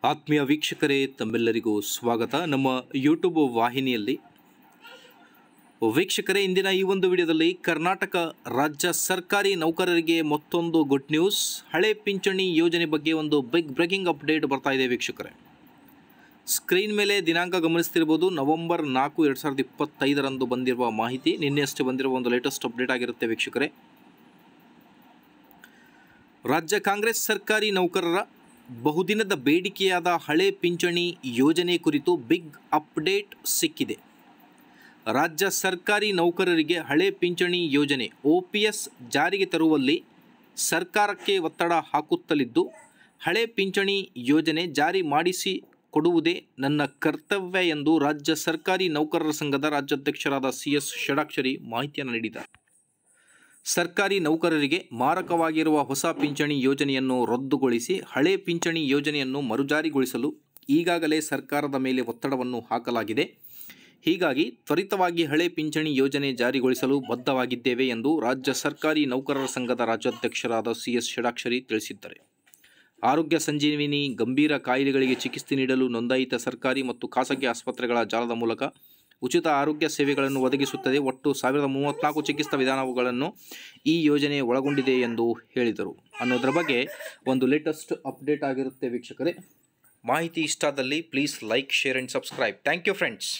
ಆತ್ಮೀಯ ವೀಕ್ಷಕರೇ, ತಮ್ಮೆಲ್ಲರಿಗೂ ಸ್ವಾಗತ ನಮ್ಮ ಯೂಟ್ಯೂಬ್ ವಾಹಿನಿಯಲ್ಲಿ. ವೀಕ್ಷಕರೇ, ಇಂದಿನ ಈ ಒಂದು ವಿಡಿಯೋದಲ್ಲಿ ಕರ್ನಾಟಕ ರಾಜ್ಯ ಸರ್ಕಾರಿ ನೌಕರರಿಗೆ ಮತ್ತೊಂದು ಗುಡ್ ನ್ಯೂಸ್. ಹಳೆ ಪಿಂಚಣಿ ಯೋಜನೆ ಬಗ್ಗೆ ಒಂದು ಬಿಗ್ ಬ್ರೇಕಿಂಗ್ ಅಪ್ಡೇಟ್ ಬರ್ತಾ ಇದೆ ವೀಕ್ಷಕರೇ. ಸ್ಕ್ರೀನ್ ಮೇಲೆ ದಿನಾಂಕ ಗಮನಿಸ್ತಿರ್ಬೋದು. ನವೆಂಬರ್ 4, 2025 ಬಂದಿರುವ ಮಾಹಿತಿ. ನಿನ್ನೆಯಷ್ಟೇ ಬಂದಿರುವ ಒಂದು ಲೇಟೆಸ್ಟ್ ಅಪ್ಡೇಟ್ ಆಗಿರುತ್ತೆ ವೀಕ್ಷಕರೇ. ರಾಜ್ಯ ಕಾಂಗ್ರೆಸ್ ಸರ್ಕಾರಿ ನೌಕರರ ಬಹುದಿನದ ಬೇಡಿಕೆಯಾದ ಹಳೆ ಪಿಂಚಣಿ ಯೋಜನೆ ಕುರಿತು ಬಿಗ್ ಅಪ್ಡೇಟ್ ಸಿಕ್ಕಿದೆ. ರಾಜ್ಯ ಸರ್ಕಾರಿ ನೌಕರರಿಗೆ ಹಳೆ ಪಿಂಚಣಿ ಯೋಜನೆ OPS ಜಾರಿಗೆ ತರುವಲ್ಲಿ ಸರ್ಕಾರಕ್ಕೆ ಒತ್ತಡ ಹಾಕುತ್ತಲಿದ್ದು, ಹಳೆ ಪಿಂಚಣಿ ಯೋಜನೆ ಜಾರಿ ಮಾಡಿಸಿಕೊಡುವುದೇ ನನ್ನ ಕರ್ತವ್ಯ ಎಂದು ರಾಜ್ಯ ಸರ್ಕಾರಿ ನೌಕರರ ಸಂಘದ ರಾಜ್ಯಾಧ್ಯಕ್ಷರಾದ CS ಷಡಾಕ್ಷರಿ ಮಾಹಿತಿಯನ್ನು ನೀಡಿದ್ದಾರೆ. ಸರ್ಕಾರಿ ನೌಕರರಿಗೆ ಮಾರಕವಾಗಿರುವ ಹೊಸ ಪಿಂಚಣಿ ಯೋಜನೆಯನ್ನು ರದ್ದುಗೊಳಿಸಿ ಹಳೆ ಪಿಂಚಣಿ ಯೋಜನೆಯನ್ನು ಮರುಜಾರಿಗೊಳಿಸಲು ಈಗಾಗಲೇ ಸರ್ಕಾರದ ಮೇಲೆ ಒತ್ತಡವನ್ನು ಹಾಕಲಾಗಿದೆ. ಹೀಗಾಗಿ ತ್ವರಿತವಾಗಿ ಹಳೆ ಪಿಂಚಣಿ ಯೋಜನೆ ಜಾರಿಗೊಳಿಸಲು ಬದ್ಧವಾಗಿದ್ದೇವೆ ಎಂದು ರಾಜ್ಯ ಸರ್ಕಾರಿ ನೌಕರರ ಸಂಘದ ರಾಜ್ಯಾಧ್ಯಕ್ಷರಾದ CS ಷಡಾಕ್ಷರಿ ತಿಳಿಸಿದ್ದಾರೆ. ಆರೋಗ್ಯ ಸಂಜೀವಿನಿ ಗಂಭೀರ ಕಾಯಿಲೆಗಳಿಗೆ ಚಿಕಿತ್ಸೆ ನೀಡಲು ನೋಂದಾಯಿತ ಸರ್ಕಾರಿ ಮತ್ತು ಖಾಸಗಿ ಆಸ್ಪತ್ರೆಗಳ ಜಾಲದ ಮೂಲಕ ಉಚಿತ ಆರೋಗ್ಯ ಸೇವೆಗಳನ್ನು ಒದಗಿಸುತ್ತದೆ. ಒಟ್ಟು 1034 ಚಿಕಿತ್ಸಾ ವಿಧಾನಗಳನ್ನು ಈ ಯೋಜನೆ ಒಳಗೊಂಡಿದೆ ಎಂದು ಹೇಳಿದರು ಅನ್ನೋದರ ಬಗ್ಗೆ ಒಂದು ಲೇಟೆಸ್ಟ್ ಅಪ್ಡೇಟ್ ಆಗಿರುತ್ತೆ ವೀಕ್ಷಕರೇ. ಮಾಹಿತಿ ಇಷ್ಟ ಆದಲ್ಲಿ please like, share and subscribe. Thank you friends.